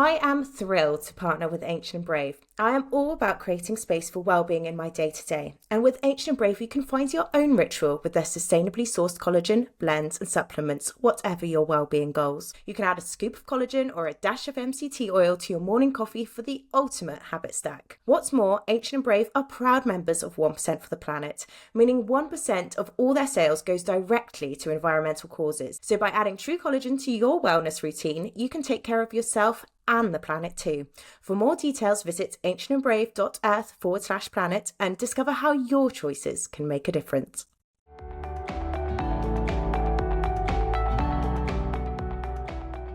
I am thrilled to partner with Ancient and Brave. I am all about creating space for well-being in my day-to-day. And with Ancient and Brave, you can find your own ritual with their sustainably sourced collagen, blends and supplements, whatever your well-being goals. You can add a scoop of collagen or a dash of MCT oil to your morning coffee for the ultimate habit stack. What's more, Ancient and Brave are proud members of 1% for the Planet, meaning 1% of all their sales goes directly to environmental causes. So by adding true collagen to your wellness routine, you can take care of yourself and the planet too. For more details, visit ancientandbrave.earth/planet and discover how your choices can make a difference.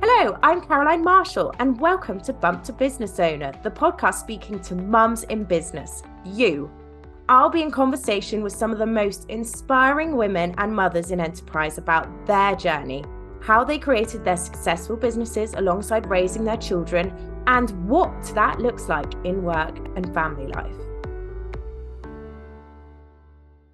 Hello, I'm Caroline Marshall and welcome to Bump to Business Owner, the podcast speaking to mums in business, you. I'll be in conversation with some of the most inspiring women and mothers in enterprise about their journey, how they created their successful businesses alongside raising their children, and what that looks like in work and family life.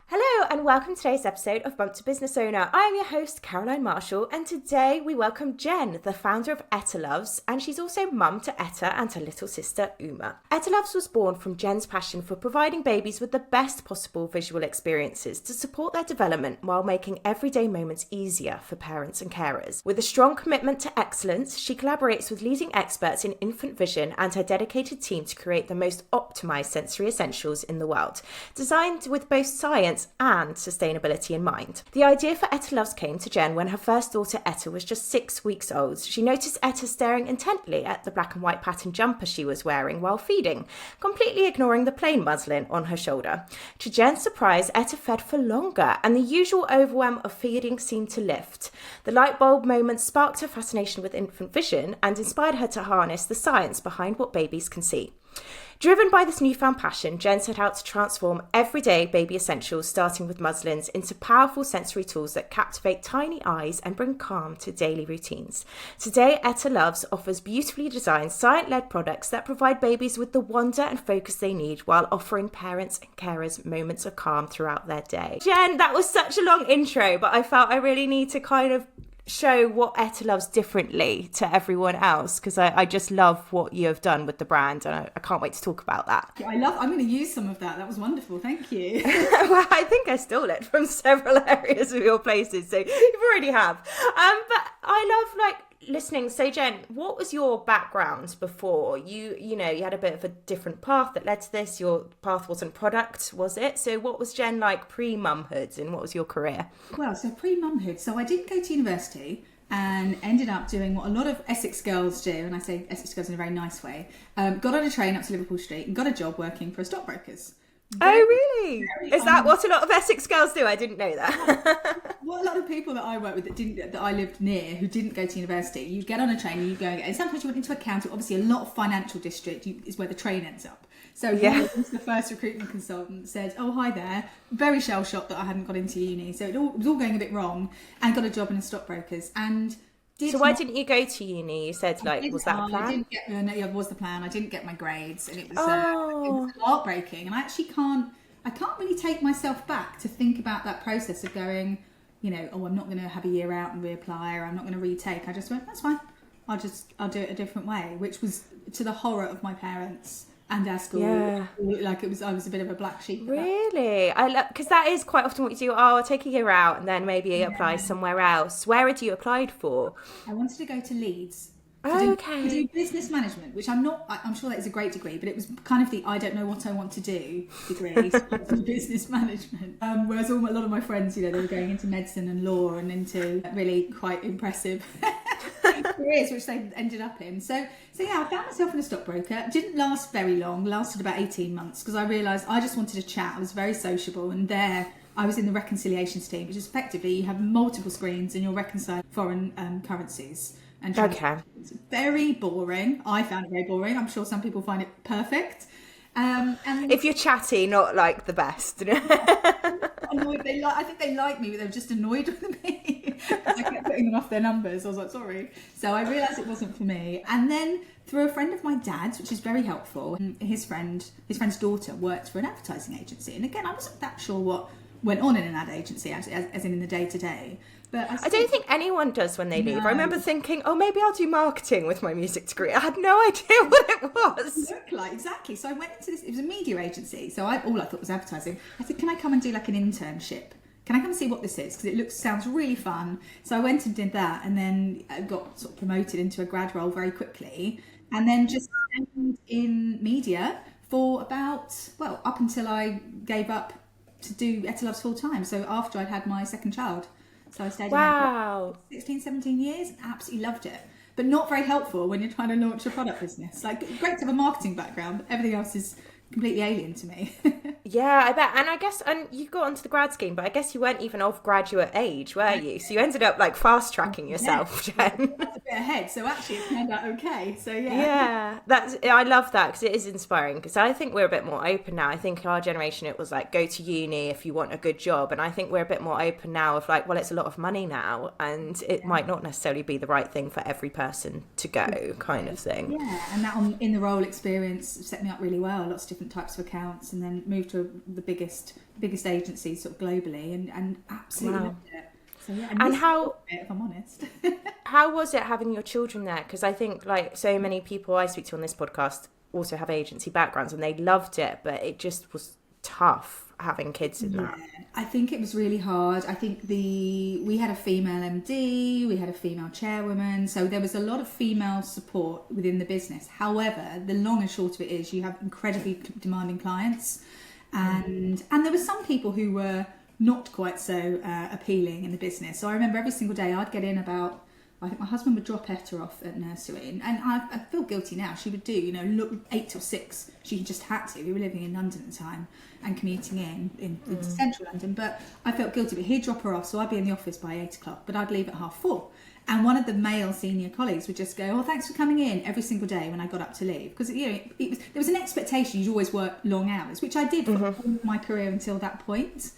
Hello and welcome to today's episode of Bump to Business Owner. I am your host, Caroline Marshall, and today we welcome Jen, the founder of Etta Loves, and she's also mum to Etta and her little sister, Uma. Etta Loves was born from Jen's passion for providing babies with the best possible visual experiences to support their development while making everyday moments easier for parents and carers. With a strong commitment to excellence, she collaborates with leading experts in infant vision and her dedicated team to create the most optimized sensory essentials in the world, designed with both science and sustainability in mind. The idea for Etta Loves came to Jen when her first daughter Etta was just 6 weeks old. She noticed Etta staring intently at the black and white pattern jumper she was wearing while feeding, completely ignoring the plain muslin on her shoulder. To Jen's surprise, Etta fed for longer and the usual overwhelm of feeding seemed to lift. The light bulb moment sparked her fascination with infant vision and inspired her to harness the science behind what babies can see. Driven by this newfound passion, Jen set out to transform everyday baby essentials, starting with muslins, into powerful sensory tools that captivate tiny eyes and bring calm to daily routines. Today, Etta Loves offers beautifully designed, science-led products that provide babies with the wonder and focus they need while offering parents and carers moments of calm throughout their day. Jen, that was such a long intro, but I felt I really need to kind of show what Etta Loves differently to everyone else, because I just love what you have done with the brand and I can't wait to talk about that. I'm going to use some of that. That was wonderful. Thank you. Well, I think I stole it from several areas of your places, so you already have. But I love listening. So Jen, what was your background before? You had a bit of a different path that led to this. Your path wasn't product, was it? So what was Jen like pre-mumhood and what was your career? Well, so pre-mumhood. So I didn't go to university and ended up doing what a lot of Essex girls do, and I say Essex girls in a very nice way. Got on a train up to Liverpool Street and got a job working for a stockbrokers. Oh, really? Is that what a lot of Essex girls do? I didn't know that. Well, a lot of people that I work with that I lived near who didn't go to university, you get on a train and you go, and sometimes you went into accounting. Obviously, a lot of financial district is where the train ends up. So he was the first recruitment consultant, said, "Oh, hi there." Very shell-shocked that I hadn't got into uni, so it was all going a bit wrong, and got a job in a stockbrokers and. So why didn't you go to uni? You said, was that a plan? It was the plan. I didn't get my grades, and it was heartbreaking. And I actually can't really take myself back to think about that process of going, I'm not going to have a year out and reapply, or I'm not going to retake. I just went, that's fine. I'll do it a different way, which was to the horror of my parents and our school. Yeah. I was a bit of a black sheep. Really? Because that is quite often what you do. I'll take a year out and then maybe apply somewhere else. Where had you applied for? I wanted to go to Leeds. To do business management, which I'm sure that is a great degree, but it was kind of the I don't know what I want to do degree, business management. Whereas a lot of my friends, they were going into medicine and law and into really quite impressive careers, which they ended up in. So yeah, I found myself in a stockbroker. Didn't last very long, lasted about 18 months because I realised I just wanted to chat. I was very sociable, and there I was in the reconciliations team, which is effectively you have multiple screens and you're reconciling foreign currencies. And it's very boring. I found it very boring. I'm sure some people find it perfect. And if you're chatty, not like the best. Annoyed. I think they like me, but they're just annoyed with me because I kept putting them off their numbers. I was like, sorry. So I realised it wasn't for me. And then through a friend of my dad's, which is very helpful, his friend's daughter worked for an advertising agency. And again, I wasn't that sure what went on in an ad agency, as in the day-to-day. But I don't think anyone does when they leave. No. I remember thinking, oh, maybe I'll do marketing with my music degree. I had no idea what it was. Look like, exactly. So I went into this, it was a media agency. So all I thought was advertising. I said, can I come and do like an internship? Can I come and see what this is? Because it sounds really fun. So I went and did that, and then I got sort of promoted into a grad role very quickly. And then just stayed in media for about, well, up until I gave up to do Etta Loves full time. So after I'd had my second child. So I stayed in Wow. 16, 17 years and absolutely loved it. But not very helpful when you're trying to launch a product business. Like, great to have a marketing background, but everything else is completely alien to me. Yeah, I bet. And I guess, and you got onto the grad scheme, but I guess you weren't even of graduate age, were you? So you ended up like fast tracking yourself, Jen. That's a bit ahead, so actually it turned out okay. So Yeah, I love that because it is inspiring. Because I think we're a bit more open now. I think our generation, it was like go to uni if you want a good job, and I think we're a bit more open now of like, well, it's a lot of money now, and it might not necessarily be the right thing for every person to go, kind of thing. Yeah, and that in the role experience set me up really well. Lots of different types of accounts, and then moved to the biggest agencies sort of globally, and absolutely loved it. So yeah, and how, if I'm honest. how was it having your children there? Because I think like so many people I speak to on this podcast also have agency backgrounds, and they loved it, but it just was tough having kids in that. I think it was really hard. I think we had a female MD, we had a female chairwoman, so there was a lot of female support within the business. However, the long and short of it is you have incredibly demanding clients, and there were some people who were not quite so appealing in the business. So I remember every single day I'd get in about, I think my husband would drop Etta off at nursery, and I feel guilty now. She would do, look 8 till 6. She just had to. We were living in London at the time and commuting into central London, but I felt guilty. But he'd drop her off, so I'd be in the office by 8 o'clock, but I'd leave at 4:30. And one of the male senior colleagues would just go, "Oh, thanks for coming in," every single day when I got up to leave, because there was an expectation you'd always work long hours, which I did for my career until that point.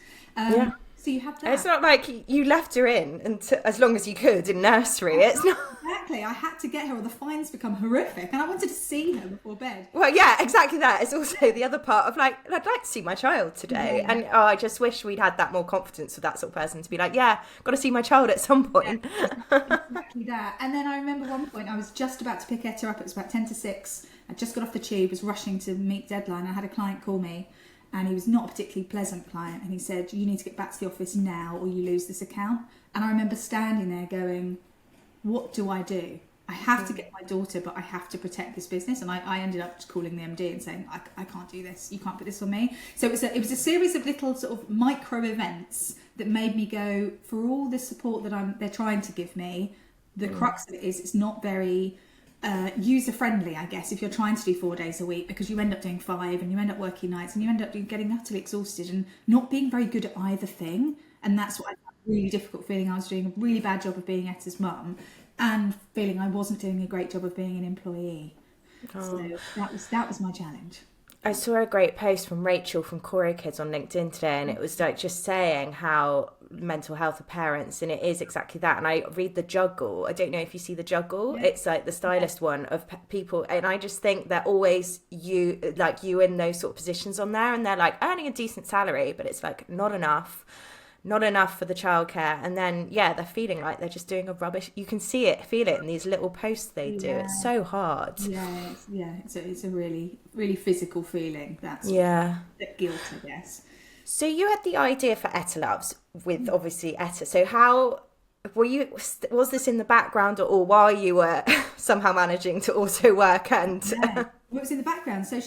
So you have that. It's not like you left her in as long as you could in nursery. It's not exactly. I had to get her, or the fines become horrific, and I wanted to see her before bed. Well, yeah, exactly that. It's also the other part of like, I'd like to see my child today, and I just wish we'd had that more confidence with that sort of person to be like, yeah, got to see my child at some point. Exactly that. And then I remember one point I was just about to pick Etta up. It was about 10 to 6. I just got off the tube, was rushing to meet deadline. I had a client call me. And he was not a particularly pleasant client. And he said, you need to get back to the office now or you lose this account. And I remember standing there going, what do I do? I have to get my daughter, but I have to protect this business. And I ended up just calling the MD and saying, I can't do this. You can't put this on me. So it was a series of little sort of micro events that made me go, for all the support that they're trying to give me, the crux of it is it's not very user friendly, I guess, if you're trying to do 4 days a week, because you end up doing 5 and you end up working nights and you end up getting utterly exhausted and not being very good at either thing. And that's what I found really difficult, feeling I was doing a really bad job of being Etta's mum and feeling I wasn't doing a great job of being an employee. So that was my challenge. I saw a great post from Rachel from Kids on LinkedIn today, and it was like just saying how mental health of parents, and it is exactly that. And I read The Juggle. I don't know if you see The Juggle. Yeah. It's like the stylist one of people, and I just think they're always you in those sort of positions on there, and they're like earning a decent salary, but it's like not enough for the childcare, and then they're feeling like they're just doing a rubbish. You can feel it in these little posts they do. It's so hard. It's a really, really physical feeling. That's that guilt, I guess. So you had the idea for Etta Loves with obviously Etta. So how was this in the background or while you were somehow managing to also work and? It was in the background. So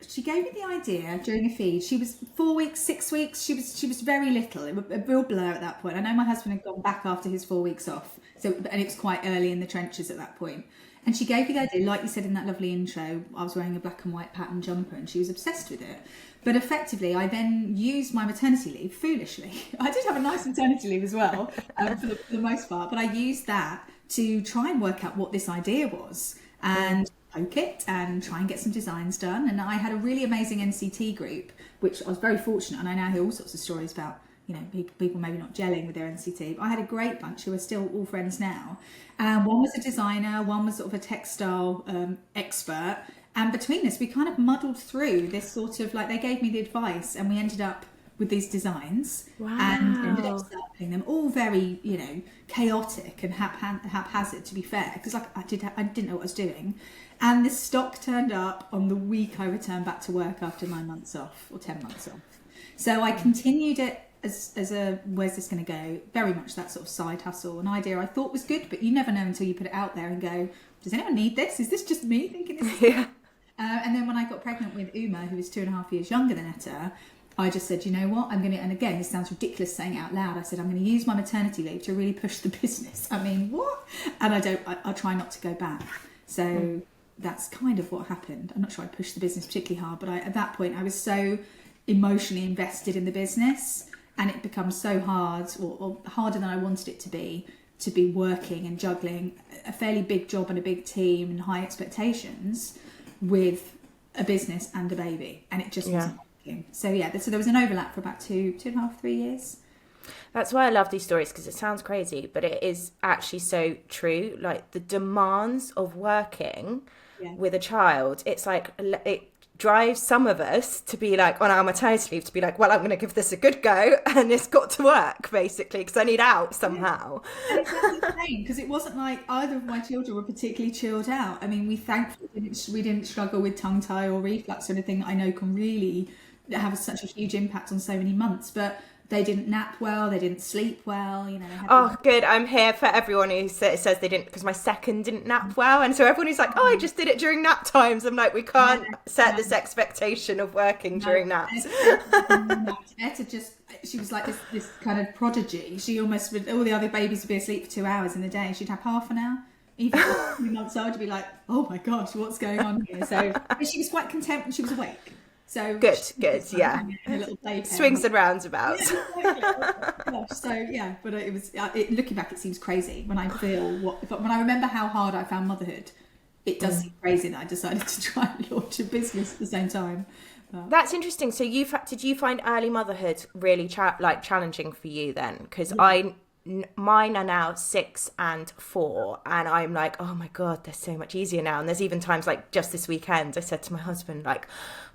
she gave me the idea during a feed. She was 4 weeks, 6 weeks. She was very little. It was a real blur at that point. I know my husband had gone back after his 4 weeks off. And it was quite early in the trenches at that point. And she gave me the idea, like you said in that lovely intro, I was wearing a black and white pattern jumper and she was obsessed with it. But effectively, I then used my maternity leave foolishly. I did have a nice maternity leave as well, for the most part. But I used that to try and work out what this idea was. And poke it and try and get some designs done. And I had a really amazing NCT group, which I was very fortunate, and I now hear all sorts of stories about, people maybe not gelling with their NCT. But I had a great bunch who are still all friends now. One was a designer, one was sort of a textile expert. And between us, we kind of muddled through this sort of, like, they gave me the advice and we ended up with these designs. Wow. And ended up sampling them, all very, chaotic and haphazard, to be fair, because I didn't know what I was doing. And the stock turned up on the week I returned back to work after 9 months off, or 10 months off. So I continued it as a, where's this going to go? Very much that sort of side hustle, an idea I thought was good, but you never know until you put it out there and go, does anyone need this? Is this just me thinking this? Yeah. And then when I got pregnant with Uma, who was 2.5 years younger than Etta, I just said, you know what, I'm going to, and again, this sounds ridiculous saying it out loud, I said, I'm going to use my maternity leave to really push the business. I mean, what? And I'll try not to go back. So that's kind of what happened. I'm not sure I pushed the business particularly hard, but at that point I was so emotionally invested in the business, and it becomes so hard, or harder than I wanted it to be working and juggling a fairly big job and a big team and high expectations with a business and a baby, and it just wasn't working. So there was an overlap for about 2.5, 3 years. That's why I love these stories, because it sounds crazy, but it is actually so true. Like the demands of working with a child, it's like it drives some of us to be like on our maternity leave to be like, well, I'm going to give this a good go, and it's got to work basically because I need out somehow. And it's insane because it wasn't like either of my children were particularly chilled out. I mean, we thankfully didn't struggle with tongue tie or reflux or anything that I know can really have such a huge impact on so many months, but they didn't nap well, they didn't sleep well, Good. I'm here for everyone who says they didn't, because my second didn't nap well, and so everyone who's like, I just did it during nap times. I'm like, we can't set this expectation of working during naps. Etta she was like this kind of prodigy. She almost, all the other babies would be asleep for 2 hours in the day. She'd have half an hour. Even 3 months old, to be like, oh my gosh, what's going on here? So but she was quite content when she was awake. So good, yeah. A little swings and roundabouts. But it was looking back, it seems crazy when I when I remember how hard I found motherhood. It does seem crazy that I decided to try and launch a business at the same time. That's interesting. So did you find early motherhood really challenging for you then? Because mine are now 6 and 4, and I'm like, oh my god, they're so much easier now. And there's even times like just this weekend I said to my husband, like,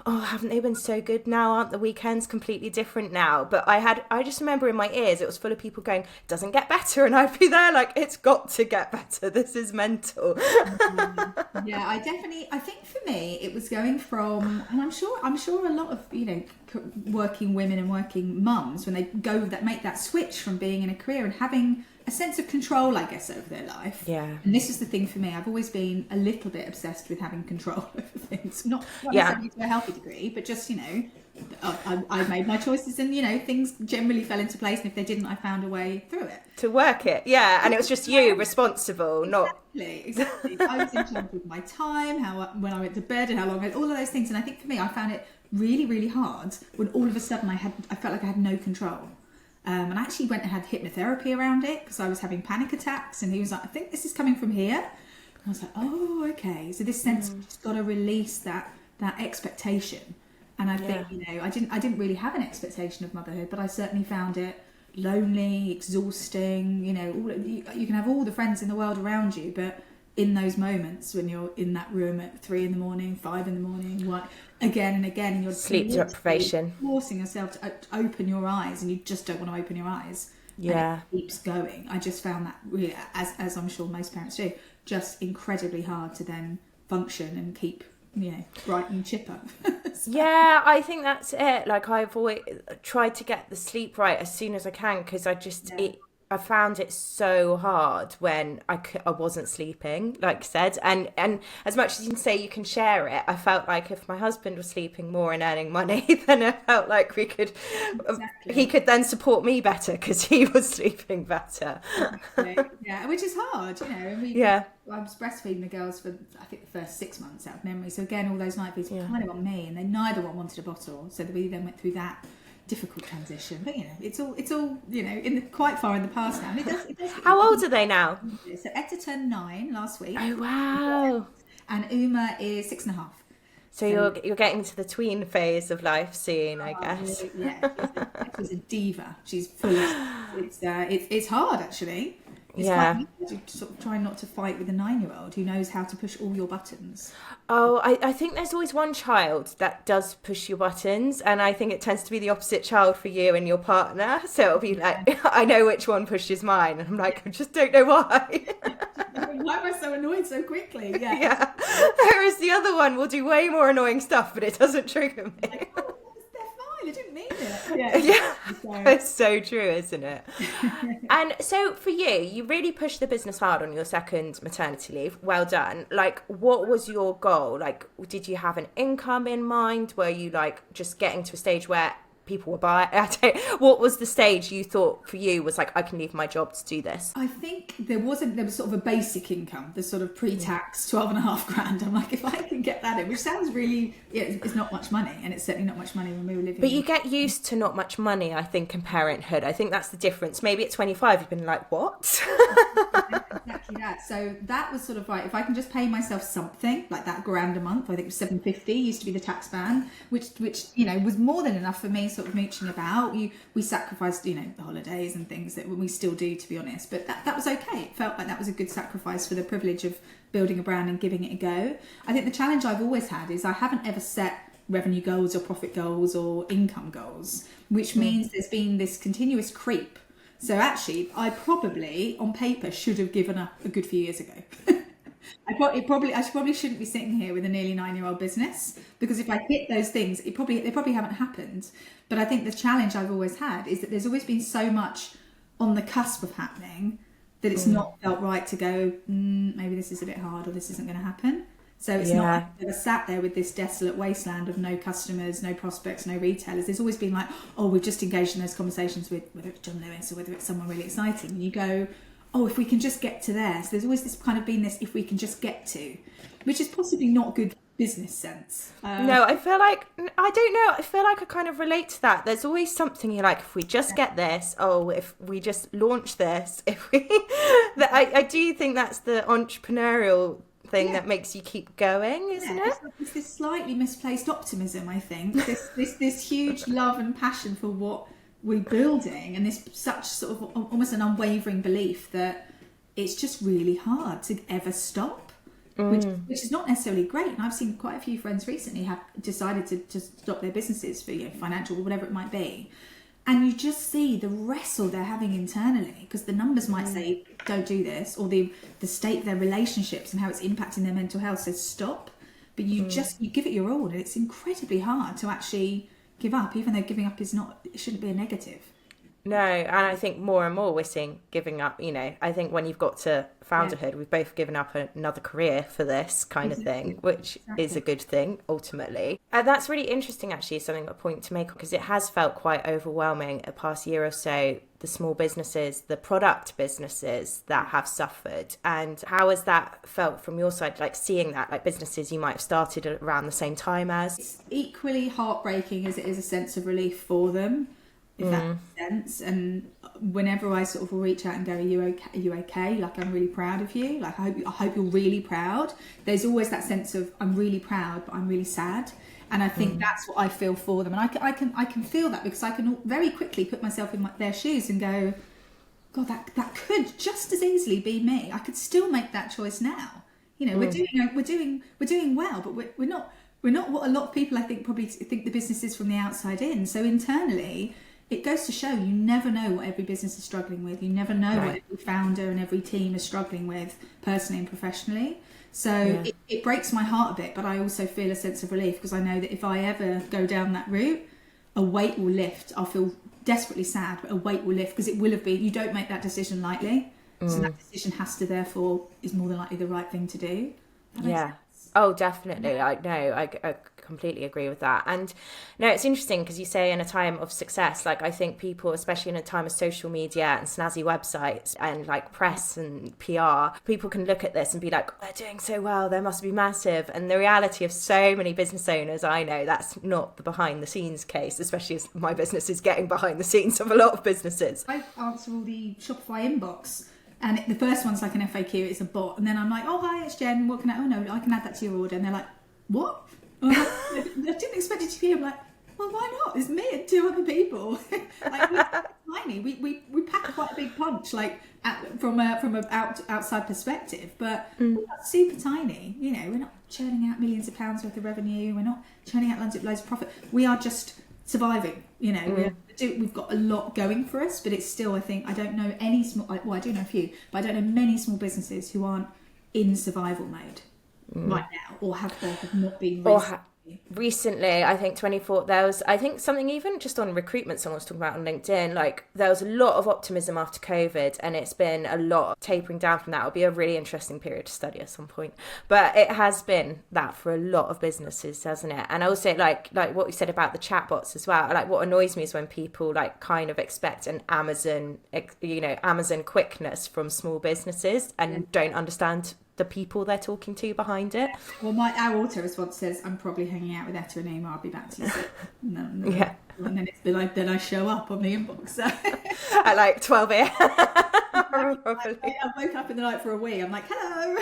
oh, haven't they been so good now? Aren't the weekends completely different now? But I just remember in my ears it was full of people going, it doesn't get better, and I'd be there like, it's got to get better, this is mental. I think for me it was going from, and I'm sure a lot of working women and working mums, when they make that switch from being in a career and having a sense of control, I guess, over their life. Yeah. And this is the thing for me. I've always been a little bit obsessed with having control over things. Not necessarily to a healthy degree, but just, I made my choices and, things generally fell into place. And if they didn't, I found a way through it. To work it. Yeah. And it was just you responsible, not... Exactly. I was in charge of my time, when I went to bed and how long, all of those things. And I think for me, I found it really, really hard when all of a sudden I felt like I had no control. And I actually went and had hypnotherapy around it because I was having panic attacks, and he was like, I think this is coming from here. And I was like, oh, okay. So this sense of just got to release that expectation. And I think, I didn't really have an expectation of motherhood, but I certainly found it lonely, exhausting. You can have all the friends in the world around you, but in those moments when you're in that room at 3 a.m, 5 a.m, again and again, and you're sleep deprivation, forcing yourself to open your eyes, and you just don't want to open your eyes. And it keeps going. I just found that really, as I'm sure most parents do, just incredibly hard to then function and keep bright and chipper. Yeah, I think that's it. Like, I've always tried to get the sleep right as soon as I can, because I found it so hard when I wasn't sleeping, like I said. And as much as you can say you can share it, I felt like if my husband was sleeping more and earning money, then I felt like he could then support me better because he was sleeping better. Yeah, which is hard, And I was breastfeeding the girls for, I think, the first 6 months out of memory. So again, all those night feeds were kind of on me, and neither one wanted a bottle. So we then went through that difficult transition, but it's all quite far in the past now. And it does How old are they now? So Etta turned 9 last week. Oh wow! And Uma is 6.5. So you're getting to the tween phase of life soon, I guess. Yeah, she's a diva. She's full. It's hard actually. It's quite easy to sort of try not to fight with a 9-year-old who knows how to push all your buttons. Oh, I think there's always one child that does push your buttons, and I think it tends to be the opposite child for you and your partner. So it'll be like, I know which one pushes mine, and I'm like, I just don't know why. Why am I so annoyed so quickly? Yeah. Whereas the other one will do way more annoying stuff, but it doesn't trigger me. Like, oh, they're fine. I didn't mean it. Yeah. It's so true, isn't it? And so for you really pushed the business hard on your second maternity leave. Well done. Like, what was your goal? Like, did you have an income in mind? Were you like just getting to a stage where people were buying? What was the stage you thought for you was like, I can leave my job to do this? I think there was sort of a basic income, the sort of pre-tax 12.5 grand. I'm like, if I can get that in, which sounds really, it's not much money, and it's certainly not much money when we were living. But you get used to not much money, I think, in parenthood. I think that's the difference. Maybe at 25, you've been like, what? Exactly that. So that was sort of right. If I can just pay myself something like that grand a month, I think it was $750 used to be the tax band, which was more than enough for me. Sort of mooching about. We sacrificed, the holidays and things that we still do, to be honest. But that was okay. It felt like that was a good sacrifice for the privilege of building a brand and giving it a go. I think the challenge I've always had is I haven't ever set revenue goals or profit goals or income gols, which means there's been this continuous creep. So actually, I probably, on paper, should have given up a good few years ago. I probably shouldn't be sitting here with a nearly 9-year-old business, because if I hit those things, they probably haven't happened. But I think the challenge I've always had is that there's always been so much on the cusp of happening that it's not felt right to go, maybe this is a bit hard, or this isn't going to happen. So it's not like I've ever sat there with this desolate wasteland of no customers, no prospects, no retailers. There's always been like, oh, we've just engaged in those conversations with whether it's John Lewis or whether it's someone really exciting. And you go, oh, if we can just get to there. So there's always this kind of been this, if we can just get to, which is possibly not good business sense. No, I feel like, I don't know, I feel like I kind of relate to that. There's always something you're like, if we just get this, if we just launch this, I do think that's the entrepreneurial thing that makes you keep going, isn't it? It's this slightly misplaced optimism, I think. This huge love and passion for what we're building, and this such sort of almost an unwavering belief that it's just really hard to ever stop, which is not necessarily great. And I've seen quite a few friends recently have decided to stop their businesses for financial or whatever it might be, and you just see the wrestle they're having internally, because the numbers might say don't do this, or the state of their relationships and how it's impacting their mental health says stop, but you give it your all, and it's incredibly hard to actually give up, even though giving up it shouldn't be a negative. No, and I think more and more we're seeing giving up, I think when you've got to founderhood, we've both given up another career for this kind of thing, which is a good thing, ultimately. And that's really interesting, actually, something a point to make, because it has felt quite overwhelming the past year or so, the small businesses, the product businesses that have suffered. And how has that felt from your side, like seeing that, like businesses you might have started around the same time as? It's equally heartbreaking as it is a sense of relief for them, if that makes sense. And whenever I sort of reach out and go, are you okay? Like, I'm really proud of you. Like, I hope you're really proud. There's always that sense of, I'm really proud, but I'm really sad. And I think that's what I feel for them. And I can feel that, because I can very quickly put myself in their shoes and go, God, that could just as easily be me. I could still make that choice now. We're doing well, but we're not what a lot of people, I think, probably think the business is from the outside in. So internally, it goes to show you never know what every business is struggling with. You never know what every founder and every team is struggling with, personally and professionally. So it breaks my heart a bit, but I also feel a sense of relief, because I know that if I ever go down that route, a weight will lift. I'll feel desperately sad, but a weight will lift, because it will have been, you don't make that decision lightly. So that decision is more than likely the right thing to do. Yeah. Oh, definitely. I completely agree with that. And no, it's interesting because you say in a time of success, like I think people, especially in a time of social media and snazzy websites and like press and PR, people can look at this and be like, oh, they're doing so well, they must be massive. And the reality of so many business owners, I know that's not the behind the scenes case, especially as my business is getting behind the scenes of a lot of businesses. I answer all the Shopify inbox. And the first one's like an FAQ, it's a bot. And then I'm like, oh, hi, it's Jen. What can I can add that to your order. And they're like, what? I didn't expect it to be. I'm like, well, why not? It's me and 2 other people. Like, we're tiny. We pack quite a big punch, like from a outside perspective, but we're not super tiny. You know, we're not churning out millions of pounds worth of revenue. We're not churning out loads of profit. We are just surviving. You know, we've got a lot going for us, but it's still, I think, I don't know any small. Well, I do know a few, but I don't know many small businesses who aren't in survival mode right now, or have not been recently. I think 24, there was, I think something even just on recruitment someone was talking about on LinkedIn, like there was a lot of optimism after COVID, and it's been a lot tapering down from that. It'll be a really interesting period to study at some point, but it has been that for a lot of businesses, hasn't it? And also like what you said about the chatbots as well, like what annoys me is when people like kind of expect an Amazon quickness from small businesses and don't understand the people they're talking to behind it. Well, our auto response says, I'm probably hanging out with Etta and Emma, I'll be back to you soon. No. Yeah. And then it's been like, then I show up on the inbox. So. At like 12 a.m. I woke up in the night for a wee. I'm like, hello.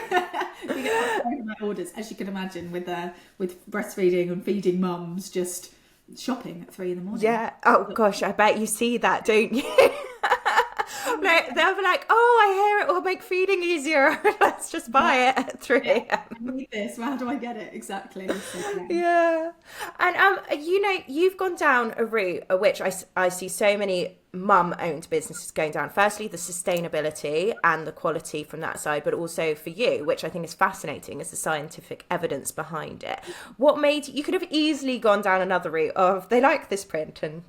We get my orders, as you can imagine, with breastfeeding and feeding mums, just shopping at 3 a.m. Yeah. Oh gosh, I bet you see that, don't you? Like, they'll be like, oh, I hear it will make feeding easier. Let's just buy it at 3 a.m. I need this. Well, how do I get it? Exactly. So, yeah. And, you've gone down a route which I see so many mum-owned businesses going down. Firstly, the sustainability and the quality from that side, but also for you, which I think is fascinating, is the scientific evidence behind it. What made you could have easily gone down another route of they like this print and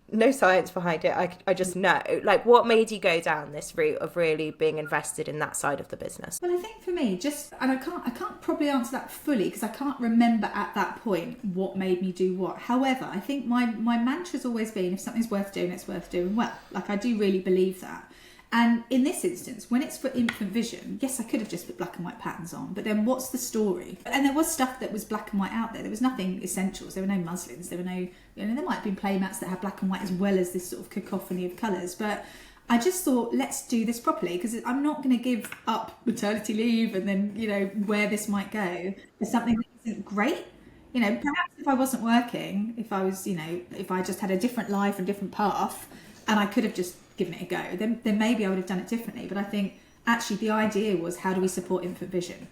no science behind it. I just know. Like, what made you go down this route of really being invested in that side of the business? Well, I think for me, and I can't probably answer that fully because I can't remember at that point what made me do what. However, I think my mantra's always been, if something's worth doing, it's worth doing well. Like, I do really believe that. And in this instance, when it's for infant vision, yes, I could have just put black and white patterns on, but then what's the story? And there was stuff that was black and white out there. There was nothing essentials. There were no muslins. There were no, there might have been playmats that had black and white as well as this sort of cacophony of colours. But I just thought, let's do this properly, because I'm not going to give up maternity leave and then, where this might go for something that isn't great. Perhaps if I wasn't working, if I was, if I just had a different life and different path, and I could have just given it a go, then maybe I would have done it differently. But I think actually the idea was, how do we support infant vision?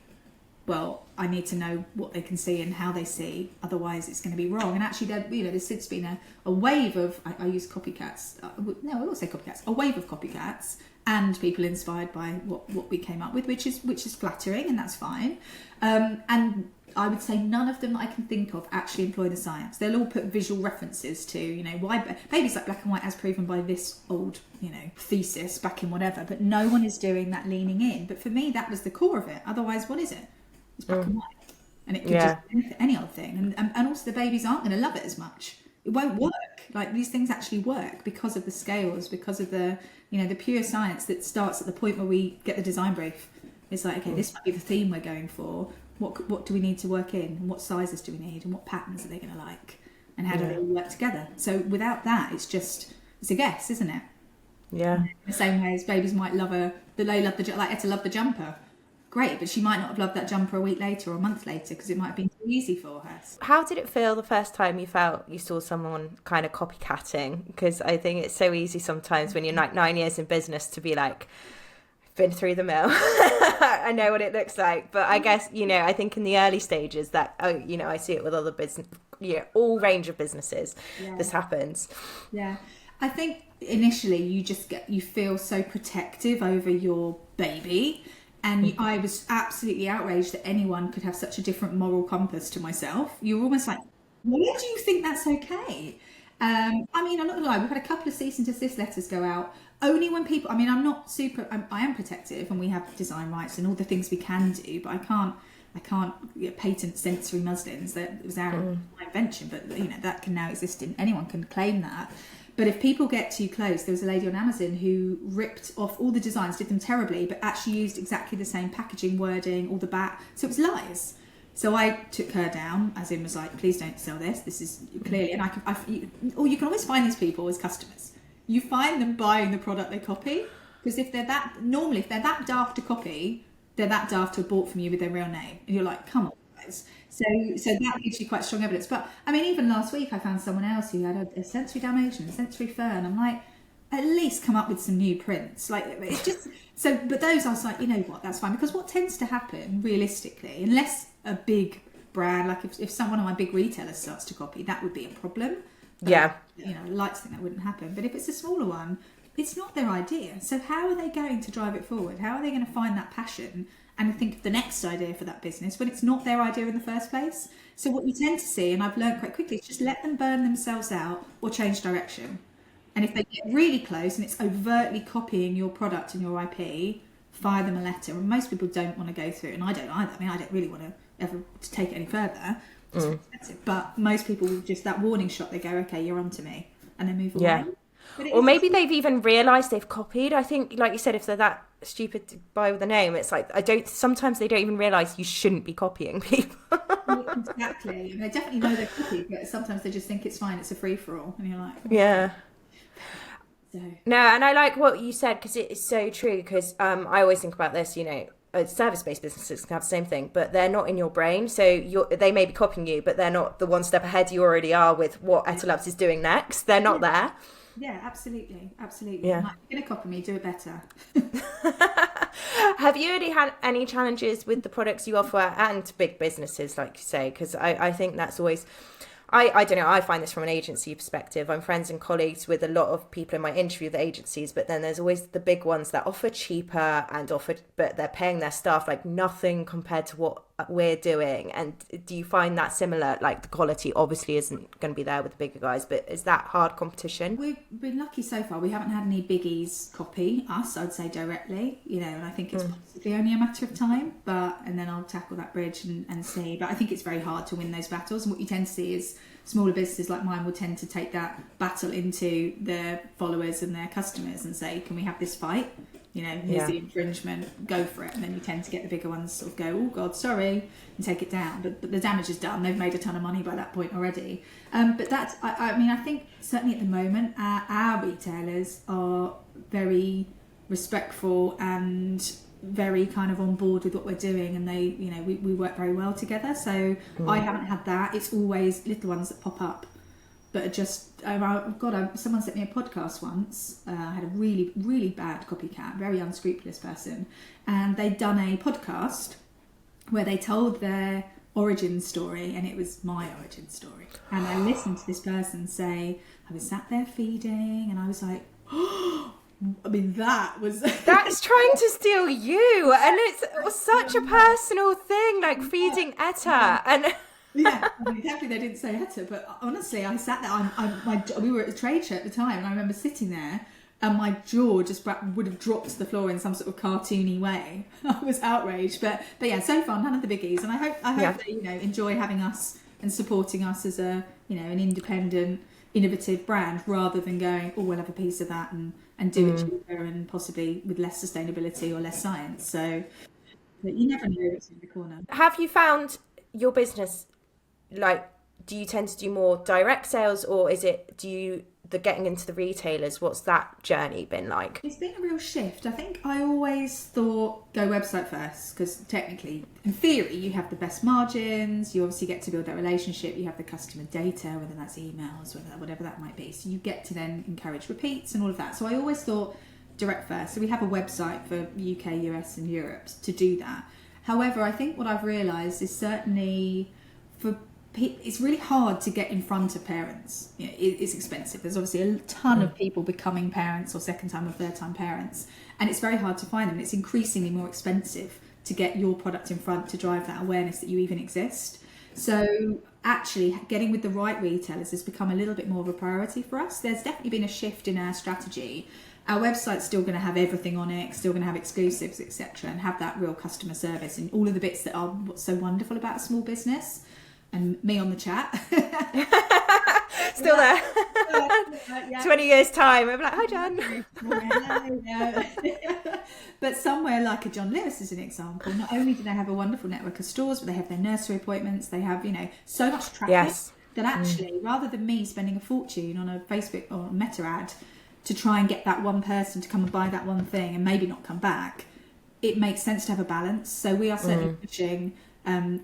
Well, I need to know what they can see and how they see, otherwise it's going to be wrong. And actually, there's since been a wave of, I use copycats, I will say copycats, a wave of copycats and people inspired by what we came up with, which is flattering, and that's fine. And I would say none of them that I can think of actually employ the science. They'll all put visual references to, why babies like black and white as proven by this old, thesis back in whatever, but no one is doing that leaning in. But for me, that was the core of it. Otherwise, what is it? It's black and white. And it could just be any other thing. And also the babies aren't going to love it as much. It won't work. Like, these things actually work because of the scales, because of the, the pure science that starts at the point where we get the design brief. It's like, okay, this might be the theme we're going for. What do we need to work in, and what sizes do we need, and what patterns are they going to like, and how do they all work together? So without that, it's a guess, isn't it? Yeah. In the same way as babies might love like Etta loved the jumper. Great, but she might not have loved that jumper a week later or a month later because it might have been too easy for her. How did it feel the first time you saw someone kind of copycatting? Because I think it's so easy sometimes when you're like 9 years in business to be like, been through the mill. I know what it looks like, but I guess I think in the early stages that I see it with other business, all range of businesses. This happens. Yeah, I think initially you feel so protective over your baby, and I was absolutely outraged that anyone could have such a different moral compass to myself. You're almost like, why do you think that's okay? I'm not gonna lie, we've had a couple of cease and desist letters go out only when people, I am protective, and we have design rights and all the things we can do, but I can't patent sensory muslins. That was my invention, but that can now exist anyone can claim that. But if people get too close, there was a lady on Amazon who ripped off all the designs, did them terribly, but actually used exactly the same packaging, wording, all the back, so it was lies. So I took her down, as in was like, please don't sell this. This is clearly, and you can always find these people as customers. You find them buying the product they copy, because if they're that daft to copy, they're that daft to have bought from you with their real name. And you're like, come on, size. So that gives you quite strong evidence. But I mean, even last week I found someone else who had a sensory Dalmatian, a sensory fur, and I'm like, at least come up with some new prints. Like, it's just so. But those I was like, you know what, that's fine, because what tends to happen realistically, unless a big brand, like if someone of my big retailers starts to copy, that would be a problem. But, Yeah. you know, I like to think that wouldn't happen. But if it's a smaller one, it's not their idea. So how are they going to drive it forward? How are they going to find that passion and think of the next idea for that business when it's not their idea in the first place? So what you tend to see, and I've learned quite quickly, is just let them burn themselves out or change direction. And if they get really close and it's overtly copying your product and your IP, fire them a letter. And most people don't want to go through it, and I don't either. I mean, I don't really want to ever take it any further. It's expensive. But most people will just, that warning shot, they go, okay, you're on to me, and they move away. Or maybe they've even realised they've copied. I think, like you said, if they're that stupid to buy with a name, it's like, sometimes they don't even realise you shouldn't be copying people. Exactly. They definitely know they're copied, but sometimes they just think it's fine, it's a free-for-all. And you're like... Oh. Yeah. No, and I like what you said, because it is so true, because I always think about this, you know, service-based businesses can have the same thing, but they're not in your brain. So they may be copying you, but they're not the one step ahead you already are with what Etta Loves is doing next. They're not there. Yeah, absolutely. Yeah. Like, you're going to copy me, do it better. Have you already had any challenges with the products you offer and big businesses, like you say? Because I think that's always... I don't know, I find this from an agency perspective. I'm friends and colleagues with a lot of people in my interview with agencies, but then there's always the big ones that offer cheaper but they're paying their staff like nothing compared to what we're doing. And do you find that similar? Like, the quality obviously isn't going to be there with the bigger guys, but is that hard competition? We've been lucky so far. We haven't had any biggies copy us, I'd say, directly, you know, and I think it's possibly only a matter of time, and then I'll tackle that bridge and see. But I think it's very hard to win those battles, and what you tend to see is smaller businesses like mine will tend to take that battle into their followers and their customers and say, can we have this fight? You know, here's the infringement, go for it. And then you tend to get the bigger ones sort of go, oh God, sorry, and take it down. But the damage is done. They've made a ton of money by that point already. But that's, I mean, I think certainly at the moment, our retailers are very respectful and very kind of on board with what we're doing, and they, you know, we work very well together. So I haven't had that. It's always little ones that pop up, but are just, someone sent me a podcast once. I had a really, really bad copycat, very unscrupulous person, and they'd done a podcast where they told their origin story, and it was my origin story. And I listened to this person say, I was sat there feeding, and I was like, oh, I mean, that's trying to steal you, and it's such a personal thing, like feeding Etta. And yeah, I mean, exactly. They didn't say Etta, but honestly, I sat there. We were at the trade show at the time, and I remember sitting there, and my jaw just would have dropped to the floor in some sort of cartoony way. I was outraged, but yeah, so far none of the biggies, and I hope they, you know, enjoy having us and supporting us as a, you know, an independent, innovative brand, rather than going, oh, we'll have a piece of that and do it cheaper and possibly with less sustainability or less science. So, but you never know what's in the corner. Have you found your business, like, do you tend to do more direct sales, or is it, the getting into the retailers, what's that journey been like? It's been a real shift. I think I always thought go website first, because technically, in theory, you have the best margins, you obviously get to build that relationship, you have the customer data, whether that's emails, whatever that might be, so you get to then encourage repeats and all of that. So I always thought direct first. So we have a website for UK, US and Europe to do that. However, I think what I've realised is certainly for it's really hard to get in front of parents. You know, it's expensive. There's obviously a ton of people becoming parents or second time or third time parents, and it's very hard to find them. It's increasingly more expensive to get your product in front to drive that awareness that you even exist. So actually getting with the right retailers has become a little bit more of a priority for us. There's definitely been a shift in our strategy. Our website's still going to have everything on it, still going to have exclusives, etc., and have that real customer service and all of the bits that are what's so wonderful about a small business. And me on the chat. Still there. 20 years time, I'm like, hi John. But somewhere like a John Lewis is an example, not only do they have a wonderful network of stores, but they have their nursery appointments, they have, you know, so much traffic that actually, rather than me spending a fortune on a Facebook or a Meta ad to try and get that one person to come and buy that one thing and maybe not come back, it makes sense to have a balance. So we are certainly pushing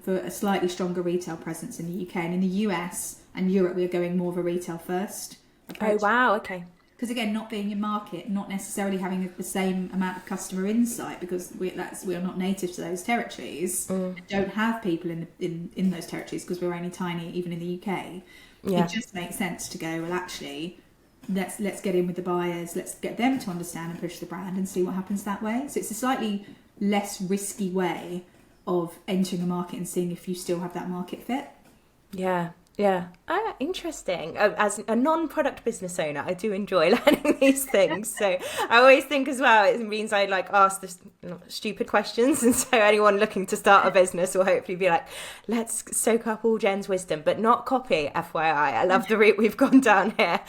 for a slightly stronger retail presence in the UK. And in the US and Europe, we're going more of a retail first approach. Oh, wow. Okay. Because again, not being in market, not necessarily having the same amount of customer insight, because we're not native to those territories, don't have people in those territories because we're only tiny, even in the UK. Yeah. It just makes sense to go, well, actually, let's get in with the buyers, let's get them to understand and push the brand and see what happens that way. So it's a slightly less risky way of entering a market and seeing if you still have that market fit. Yeah. Yeah. Interesting. As a non-product business owner, I do enjoy learning these things. So I always think as well, it means I ask the stupid questions. And so anyone looking to start a business will hopefully be like, let's soak up all Jen's wisdom, but not copy, FYI. I love the route we've gone down here,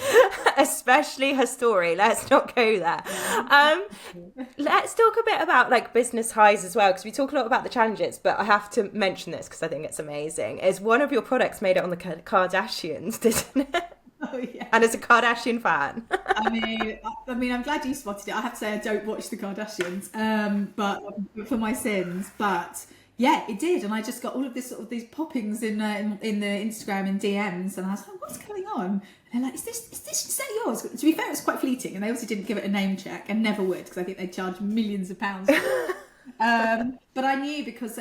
especially her story. Let's not go there. Let's talk a bit about business highs as well, because we talk a lot about the challenges, but I have to mention this because I think it's amazing. Is one of your products made it on the Kardashians, didn't it? Oh yeah. And as a Kardashian fan, I mean, I'm glad you spotted it. I have to say I don't watch the Kardashians, but for my sins. But yeah, it did, and I just got all of these poppings in the Instagram and DMs, and I was like, what's going on? And they're like, is that yours? To be fair, it was quite fleeting, and they also didn't give it a name check, and never would, because I think they charge millions of pounds. But I knew because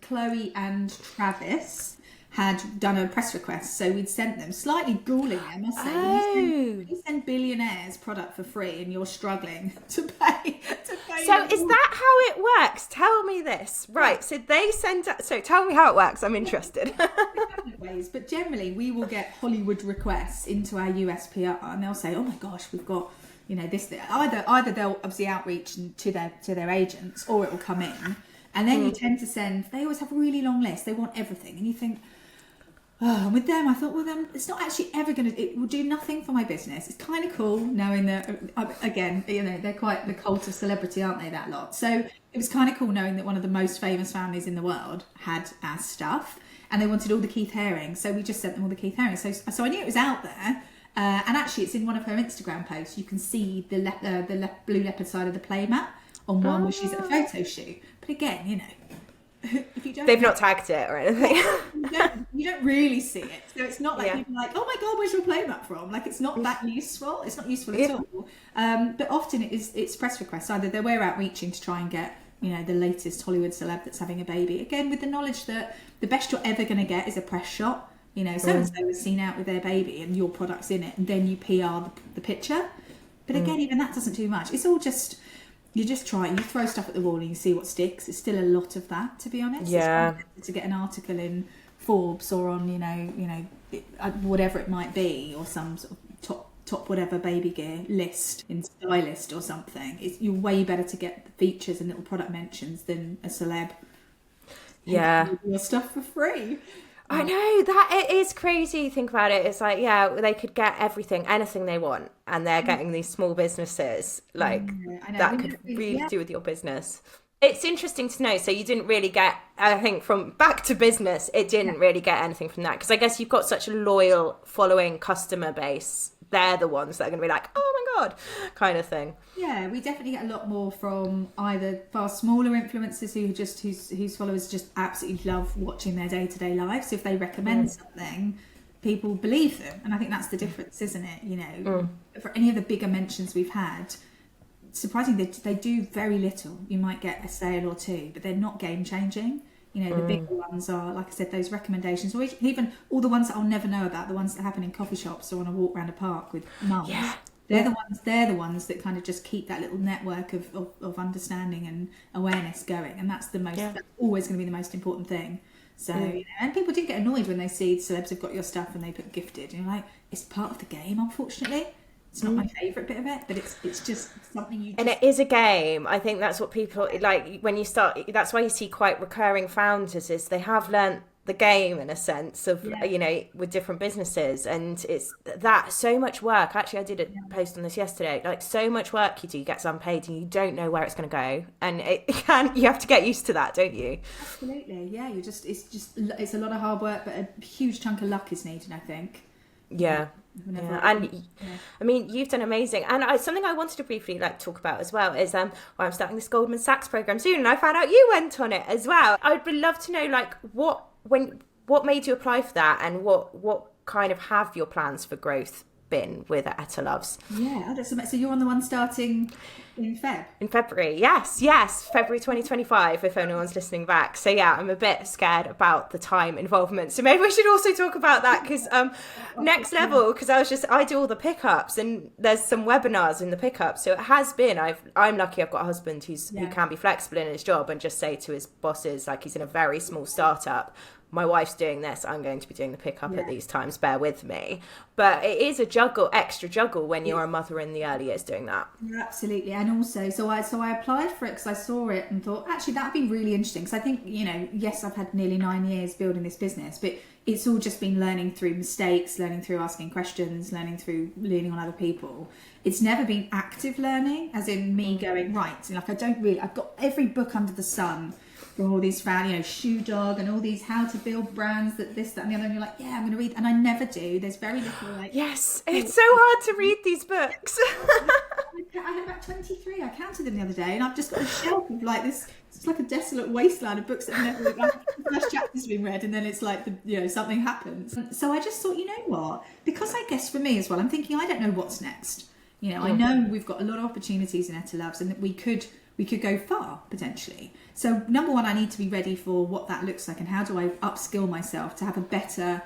Chloe and Travis had done a press request, so we'd sent them, slightly galling, I must say. You send billionaires product for free and you're struggling to pay. So is that how it works? Tell me this. Right, so they send... So tell me how it works. I'm interested. Ways, but generally we will get Hollywood requests into our USPR, and they'll say, oh my gosh, we've got, this. Either they'll obviously outreach to their agents, or it will come in. And then you tend to send... They always have a really long list. They want everything. And you think... Oh, and with them, I thought, well, then it's not actually ever going to... It will do nothing for my business. It's kind of cool knowing that, again, they're quite the cult of celebrity, aren't they, that lot? So it was kind of cool knowing that one of the most famous families in the world had our stuff, and they wanted all the Keith Haring. So we just sent them all the Keith Haring. So I knew it was out there. And actually, it's in one of her Instagram posts. You can see the blue leopard side of the playmat on one where she's at a photo shoot. But again, if you don't, they've not tagged it or anything. you don't really see it, so it's not like people are like, oh my god, where's your playmat from? It's not that useful. It's not useful at all. But often it's press requests. Either we're outreaching to try and get the latest Hollywood celeb that's having a baby, again with the knowledge that the best you're ever going to get is a press shot. So and so was seen out with their baby and your product's in it, and then you PR the picture. But again, even that doesn't do much. It's all just... You just try, you throw stuff at the wall and you see what sticks. It's still a lot of that, to be honest. Yeah. It's to get an article in Forbes or on, whatever it might be, or some sort of top whatever baby gear list in Stylist or something. You're way better to get the features and little product mentions than a celeb. Yeah. Your stuff for free. I know, that it is crazy. Think about it. It's they could get anything they want, and they're getting these small businesses that could really do with your business. It's interesting to know. So you didn't really get, I think, from back to business, it didn't really get anything from that, because I guess you've got such a loyal following customer base. They're the ones that are going to be like, oh my god, kind of thing. Yeah, we definitely get a lot more from either far smaller influencers whose followers just absolutely love watching their day-to-day life. So if they recommend something, people believe them, and I think that's the difference, isn't it? For any of the bigger mentions we've had, surprisingly, they do very little. You might get a sale or two, but they're not game-changing. The bigger ones are, like I said, those recommendations, or even all the ones that I'll never know about, the ones that happen in coffee shops or on a walk around a park with mums. Yeah. They're the ones that kind of just keep that little network of understanding and awareness going, and that's that's always going to be the most important thing. So and people do get annoyed when they see celebs have got your stuff and they put gifted, and you're like, it's part of the game, unfortunately. It's not my favourite bit of it, but it's just something you... And it is a game. I think that's what people... when you start... That's why you see quite recurring founders, is they have learnt the game, in a sense, of, with different businesses. And it's that so much work. Actually, I did a post on this yesterday. So much work you do gets unpaid, and you don't know where it's going to go. And you have to get used to that, don't you? Absolutely. Yeah, it's a lot of hard work, but a huge chunk of luck is needed, I think. Yeah. I mean, you've done amazing. And something I wanted to briefly talk about as well is I'm starting this Goldman Sachs program soon, and I found out you went on it as well. I'd love to know what made you apply for that, and what kind of have your plans for growth been with Etta Loves? Yeah, so you're on the one starting in February, yes, February 2025, if anyone's listening back. So yeah, I'm a bit scared about the time involvement, so maybe we should also talk about that, because next level, because I do all the pickups, and there's some webinars in the pickups, so it has been, I'm lucky I've got a husband who can be flexible in his job and just say to his bosses, he's in a very small startup, my wife's doing this, I'm going to be doing the pickup at these times, bear with me. But it is a extra juggle when you're a mother in the early years doing that. Yeah, absolutely. And also, so I applied for it because I saw it and thought, actually, that'd be really interesting. Because I think, yes, I've had nearly 9 years building this business, but it's all just been learning through mistakes, learning through asking questions, learning through leaning on other people. It's never been active learning, as in me going, right, I've got every book under the sun, all these Shoe Dog and all these how to build brands, this, that and the other, and you're like, yeah, I'm going to read, and I never do. There's very little yes, it's so hard to read these books. I had about 23, I counted them the other day, and I've just got a shelf of this, it's like a desolate wasteland of books that have never, the first chapter's been read, and then it's something happens. So I just thought, you know what, because I guess for me as well, I'm thinking, I don't know what's next. I know we've got a lot of opportunities in Etta Loves, and that we could go far potentially. So number one, I need to be ready for what that looks like, and how do I upskill myself to have a better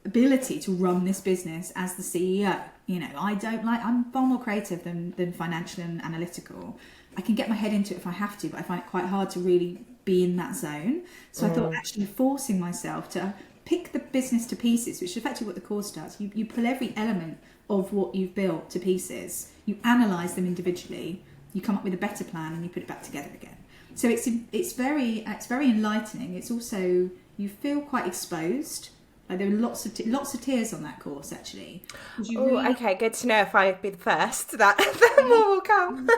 ability to run this business as the CEO. I'm far more creative than financial and analytical. I can get my head into it if I have to, but I find it quite hard to really be in that zone. So I thought actually forcing myself to pick the business to pieces, which is effectively what the course does. You pull every element of what you've built to pieces, you analyse them individually, you come up with a better plan, and you put it back together again. So it's very enlightening. It's also, you feel quite exposed. There were lots of tears on that course, actually. Okay, good to know. If I be the first, that then more will come.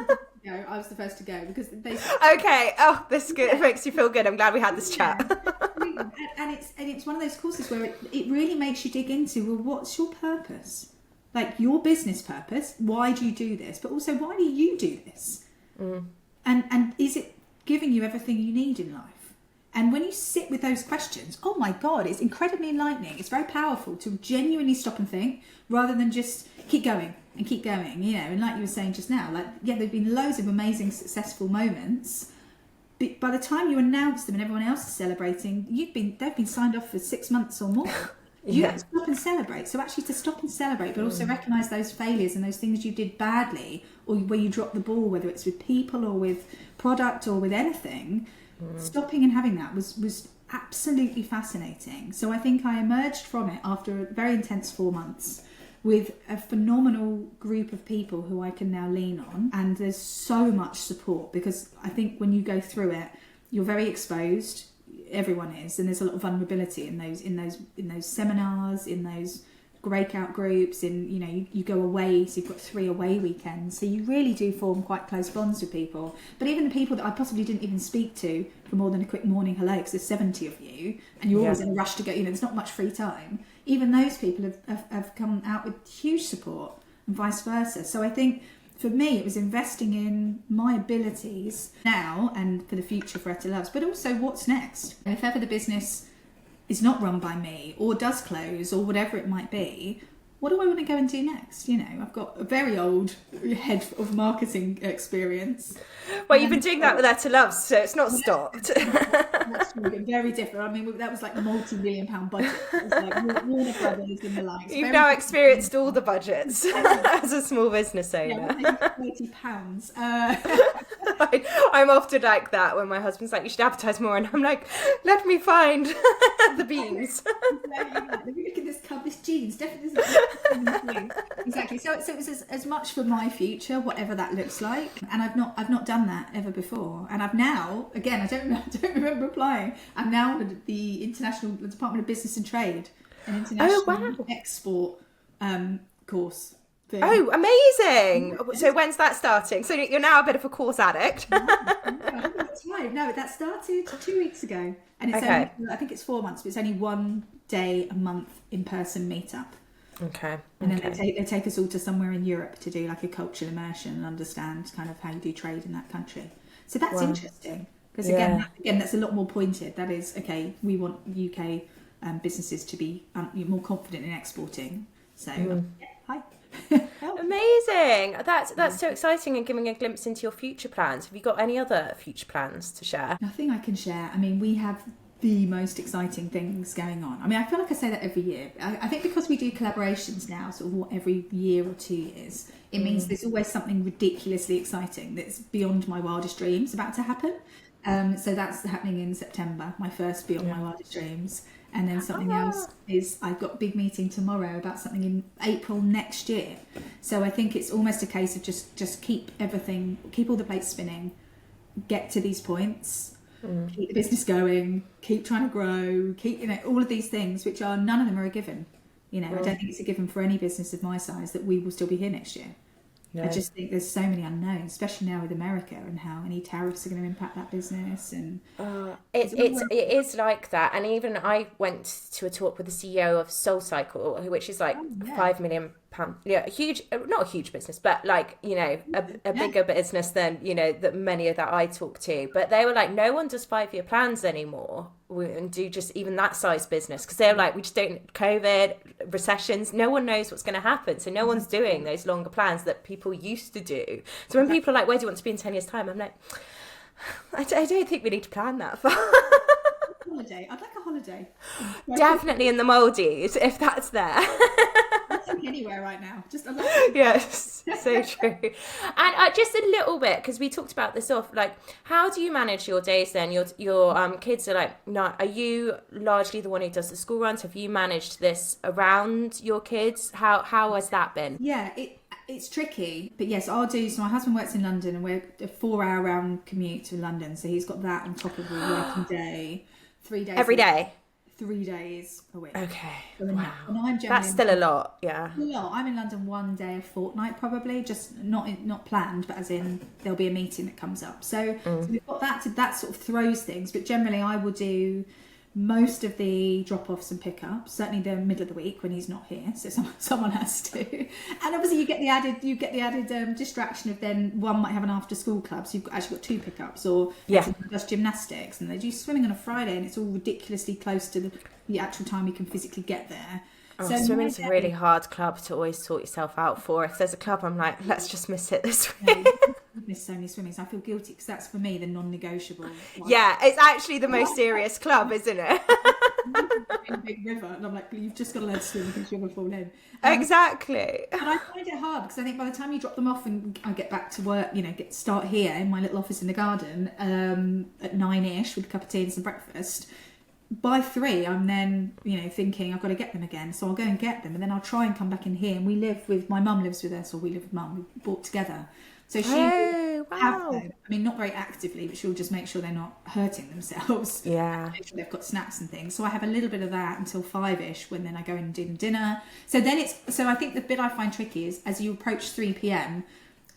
I was the first to go because okay. Oh, this is good. It makes you feel good. I'm glad we had this chat. and it's one of those courses where it really makes you dig into, well, what's your purpose? Your business purpose. Why do you do this? But also, why do you do this? And is it giving you everything you need in life? And when you sit with those questions, oh my God, it's incredibly enlightening. It's very powerful to genuinely stop and think, rather than just keep going and keep going, And like you were saying just now, there've been loads of amazing, successful moments. But by the time you announce them and everyone else is celebrating, they've been signed off for 6 months or more. You have to stop and celebrate. So actually to stop and celebrate, but also recognise those failures and those things you did badly, or where you dropped the ball, whether it's with people or with product or with anything, stopping and having that was absolutely fascinating. So I think I emerged from it after a very intense 4 months with a phenomenal group of people who I can now lean on. And there's so much support, because I think when you go through it, you're very exposed. Everyone is, and there's a lot of vulnerability in those seminars, in those breakout groups, you go away, so you've got 3 away weekends, so you really do form quite close bonds with people. But even the people that I possibly didn't even speak to for more than a quick morning hello, because there's 70 of you and you're always in a rush to go, there's not much free time, even those people have come out with huge support, and vice versa. So I think for me, it was investing in my abilities now and for the future for Etta Loves, but also what's next. And if ever the business is not run by me, or does close, or whatever it might be, what do I want to go and do next? I've got a very old head of marketing experience. Well, you've been doing that with Etta Loves, so it's not stopped. That's true, very different. I mean, that was like a multi-million-pound budget. It was like Warner Brothers and the likes. You've now experienced all the budgets as a small business owner. Yeah, £30. I'm often like that when my husband's like, you should advertise more, and I'm like, let me find the beans. Let me look at this jeans. Definitely. Exactly. So it was as much for my future, whatever that looks like. And I've not done that ever before. And I've now, again, I don't remember applying. I'm now at the Department of Business and Trade, an international export course. Thing. Oh, amazing! So when's that starting? So you're now a bit of a course addict. No, that started 2 weeks ago, and it's only, I think it's 4 months, but it's only 1 day a month in-person meetup. Okay. And then they take us all to somewhere in Europe to do like a cultural immersion and understand kind of how you do trade in that country. So that's interesting. Because again, that's a lot more pointed. That is, okay, we want UK businesses to be more confident in exporting. So, hi. Amazing. That's so exciting, and giving a glimpse into your future plans. Have you got any other future plans to share? Nothing I can share. I mean, we have the most exciting things going on. I mean, I feel like I say that every year. I think because we do collaborations now, sort of every year or 2 years, it means there's always something ridiculously exciting that's beyond my wildest dreams about to happen. So that's happening in September, my first Beyond My Wildest Dreams. And then something else is, I've got a big meeting tomorrow about something in April next year. So I think it's almost a case of just keep all the plates spinning, get to these points, keep the business going, keep trying to grow, keep, all of these things, which are, none of them are a given. I don't think it's a given for any business of my size that we will still be here next year. No. I just think there's so many unknowns, especially now with America and how any tariffs are going to impact that business. And it is like that. And even I went to a talk with the CEO of SoulCycle, which is like £5 million. Huge, not a huge business, but like, a bigger business than, that many that I talk to. But they were like, no one does 5-year plans anymore and do just even that size business, because they're like, we just don't, COVID, recessions, no one knows what's going to happen. So no one's doing those longer plans that people used to do. So when people are like, where do you want to be in 10 years time? I'm like, I don't think we need to plan that far. Holiday. I'd like a holiday. Definitely in the Maldives, if that's there. Anywhere right now, just yes, so true. And just a little bit, because we talked about this off, like, how do you manage your days then? Your kids are like, no, are you largely the one who does the school runs? Have you managed this around your kids? How has that been? It's tricky, but yes, I'll do. So my husband works in London, and we're a 4-hour round commute to London, so he's got that on top of a working day, 3 days every day. 3 days a week. Okay. So wow. That's still a lot, yeah. I'm in London 1 day a fortnight, probably, just not planned, but as in there'll be a meeting that comes up. So we've got that sort of throws things, but generally I will do most of the drop-offs and pickups, certainly the middle of the week when he's not here, so someone has to. And obviously you get the added distraction of then one might have an after-school club, so you've actually got 2 pickups, or does gymnastics, and they do swimming on a Friday, and it's all ridiculously close to the actual time you can physically get there. So swimming's a really hard club to always sort yourself out for. If there's a club, I'm like, let's just miss it this week. I miss so many swimmings. I feel guilty because that's for me the non-negotiable. Yeah, it's actually the most serious club, isn't it? In a big river, and I'm like, you've just got to learn to swim because you're going to fall in. Exactly. But I find it hard because I think by the time you drop them off and I get back to work, start here in my little office in the garden at 9ish with a cup of tea and some breakfast. By 3, I'm then, thinking I've got to get them again. So I'll go and get them, and then I'll try and come back in here. And my mum lives with us, or we live with mum. We bought together. So she have them. I mean, not very actively, but she'll just make sure they're not hurting themselves. Yeah. Make sure they've got snacks and things. So I have a little bit of that until 5ish, when then I go and do dinner. So I think the bit I find tricky is as you approach 3 p.m,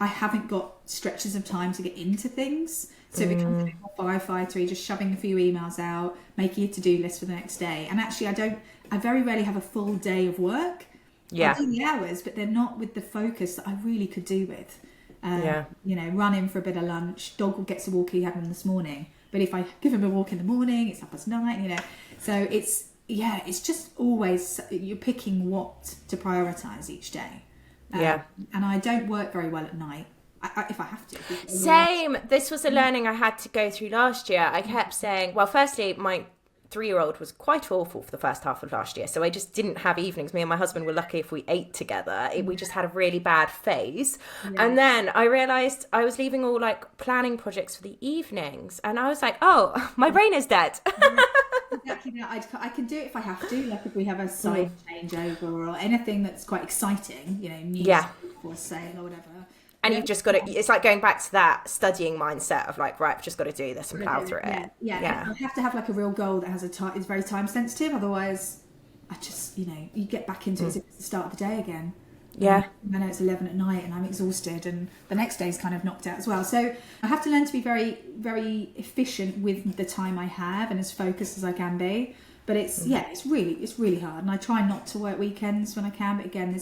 I haven't got stretches of time to get into things. So it becomes a bit more 5-3, just shoving a few emails out, making a to-do list for the next day. And actually, I very rarely have a full day of work. Yeah. I do the hours, but they're not with the focus that I really could do with. Run in for a bit of lunch. Dog gets a walk, he had one this morning. But if I give him a walk in the morning, it's 9:30, So it's just always, you're picking what to prioritise each day. And I don't work very well at night. If I have to. Same. This was a learning I had to go through last year. I kept saying, well, firstly, my 3-year-old was quite awful for the first half of last year. So I just didn't have evenings. Me and my husband were lucky if we ate together. We just had a really bad phase. Yeah. And then I realised I was leaving all planning projects for the evenings. And I was like, oh, my brain is dead. Exactly that. I can do it if I have to, like if we have a site changeover or anything that's quite exciting, news for sale or whatever. And you've just got to, it's like going back to that studying mindset of right, I've just got to do this and plow through it. Yeah. I have to have a real goal that has is very time sensitive. Otherwise, I just, you get back into it as if it's the start of the day again. Yeah. And I know it's 11 at night and I'm exhausted and the next day's kind of knocked out as well. So I have to learn to be very, very efficient with the time I have and as focused as I can be. But it's really hard, and I try not to work weekends when I can. But again,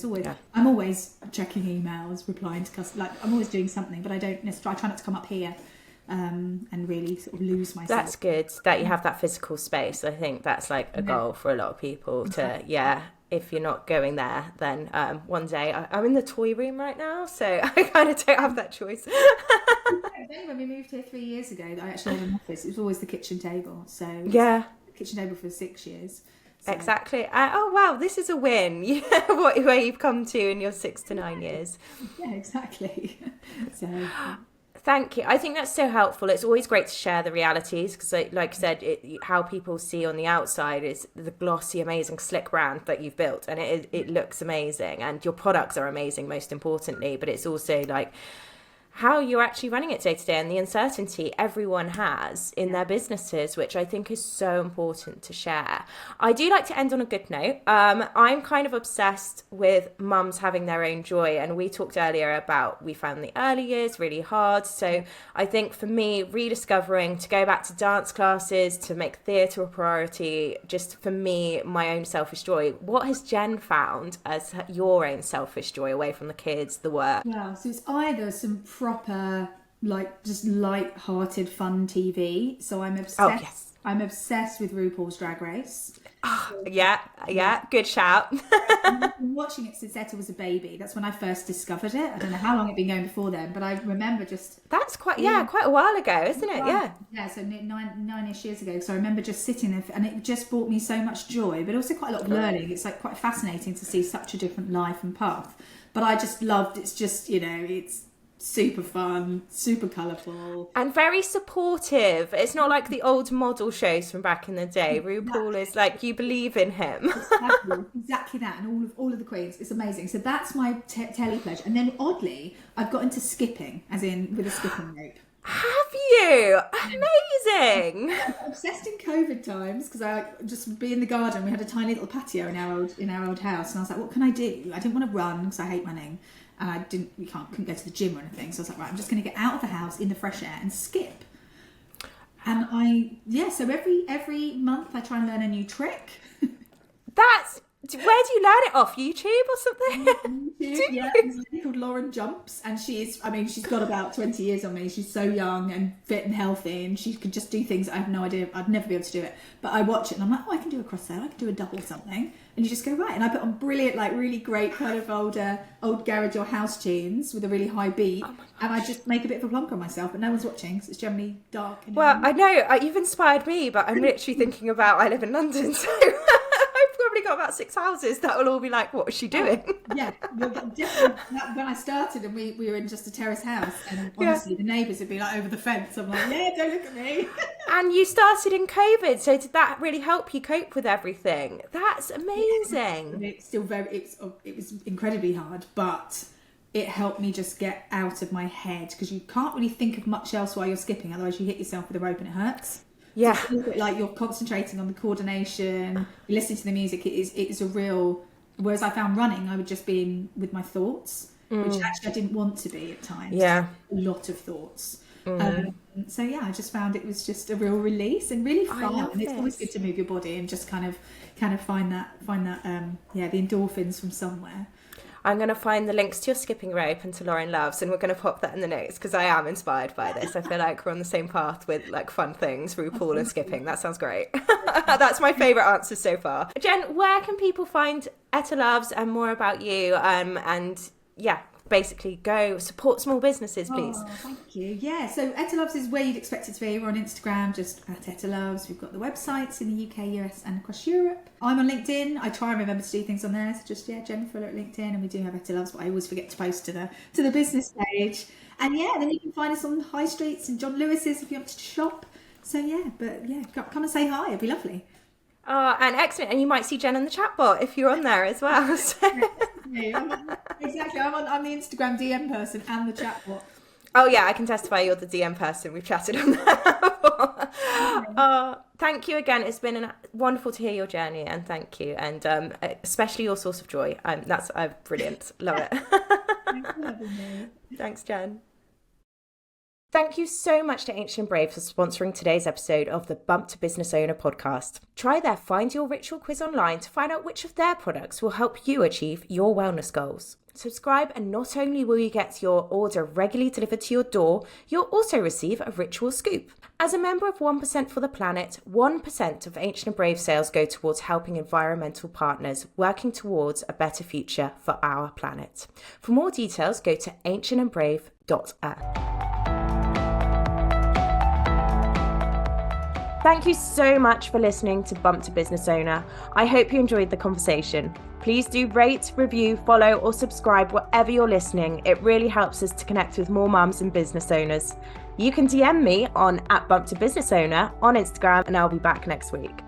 I'm always checking emails, replying to customers. Like, I'm always doing something, but I try not to come up here and really sort of lose myself. That's good that you have that physical space. I think that's like a goal for a lot of people to, if you're not going there, then one day I'm in the toy room right now, so I kind of don't have that choice. Then when we moved here 3 years ago, I actually had an office. It was always the kitchen table. So the kitchen table for 6 years. So. Exactly. Oh wow, this is a win. Where you've come to in your 6 to 9 years. Yeah, exactly. So. Thank you. I think that's so helpful. It's always great to share the realities because, like I said, how people see on the outside is the glossy, amazing, slick brand that you've built, and it looks amazing, and your products are amazing, most importantly. But it's also like how you're actually running it day to day and the uncertainty everyone has in their businesses, which I think is so important to share. I do like to end on a good note. I'm kind of obsessed with mums having their own joy, and we talked earlier about we found the early years really hard. So I think for me, rediscovering, to go back to dance classes, to make theatre a priority, just for me, my own selfish joy. What has Jen found as your own selfish joy away from the kids, the work? Yeah, so it's either some proper, like, just light-hearted fun TV. So I'm obsessed. Oh, yes. I'm obsessed with RuPaul's Drag Race. Oh, yeah, good shout. I've been watching it since Etta was a baby. That's when I first discovered it. I don't know how long it'd been going before then, but I remember just... That's quite a while ago, isn't it? Yeah. Yeah, so nine-ish years ago. So I remember just sitting there, and it just brought me so much joy, but also quite a lot of learning. It's like quite fascinating to see such a different life and path. But I just loved, it's just, it's super fun, super colourful. And very supportive. It's not like the old model shows from back in the day. RuPaul is like, you believe in him. Exactly that. And all of the queens. It's amazing. So that's my telly pleasure. And then oddly, I've got into skipping, as in with a skipping rope. Have you? Amazing. I'm obsessed in COVID times because I just be in the garden. We had a tiny little patio in our old house, and I was like, what can I do? I didn't want to run because I hate running, and I couldn't go to the gym or anything. So I was like, right, I'm just going to get out of the house in the fresh air and skip. And so every month I try and learn a new trick. Where do you learn it off? YouTube or something? Yeah, there's a lady called Lauren Jumps, and she's got about 20 years on me. She's so young and fit and healthy, and she could just do things I have no idea. I'd never be able to do it. But I watch it and I'm like, I can do a cross there, I can do a double something. And you just go, right. And I put on brilliant, like really great kind of old garage or house tunes with a really high beat. And I just make a bit of a plonker on myself, but no one's watching because it's generally dark. Well, I know, you've inspired me, but I'm literally thinking about, I live in London, so... probably got about 6 houses that will all be like, what was she doing? Yeah, definitely. When I started and we were in just a terrace house, and honestly the neighbours would be like over the fence. I'm like, yeah, don't look at me. And you started in COVID, so did that really help you cope with everything? That's amazing. Yeah, it's still it was incredibly hard, but it helped me just get out of my head, because you can't really think of much else while you're skipping, otherwise you hit yourself with a rope and it hurts. Yeah, so it's like you're concentrating on the coordination, you're listening to the music. It's a real. Whereas I found running, I would just be in with my thoughts, which actually I didn't want to be at times. Yeah, a lot of thoughts. So yeah, I just found it was just a real release and really fun. And it's always good to move your body and just kind of find that the endorphins from somewhere. I'm going to find the links to your skipping rope and to Lauren Loves, and we're going to pop that in the notes, because I am inspired by this. I feel like we're on the same path with like fun things, RuPaul and skipping. That sounds great. That's my favourite answer so far. Jen, where can people find Etta Loves and more about you? Basically go support small businesses, please. Oh, thank you. Yeah, so Etta Loves is where you'd expect it to be. We're on Instagram, just at Etta Loves. We've got the websites in the UK, US and across Europe. I'm on LinkedIn. I try and remember to do things on there. So just, Jennifer at LinkedIn, and we do have Etta Loves, but I always forget to post to the business page. And then you can find us on high streets and John Lewis's if you want to shop. So come and say hi. It'd be lovely. And excellent. And you might see Jen on the chatbot if you're on there as well. So. Exactly. I'm the Instagram DM person and the chatbot. Oh yeah, I can testify you're the DM person. We've chatted on that before. Thank you again. It's been wonderful to hear your journey, and thank you. And especially your source of joy. That's brilliant. Love it. Thanks for having me. Thanks, Jen. Thank you so much to Ancient and Brave for sponsoring today's episode of the Bump to Business Owner podcast. Try their Find Your Ritual quiz online to find out which of their products will help you achieve your wellness goals. Subscribe and not only will you get your order regularly delivered to your door, you'll also receive a ritual scoop. As a member of 1% for the Planet, 1% of Ancient and Brave sales go towards helping environmental partners working towards a better future for our planet. For more details, go to ancientandbrave.earth. Thank you so much for listening to Bump to Business Owner. I hope you enjoyed the conversation. Please do rate, review, follow, or subscribe wherever you're listening. It really helps us to connect with more mums and business owners. You can DM me on @BumpToBusinessOwner on Instagram, and I'll be back next week.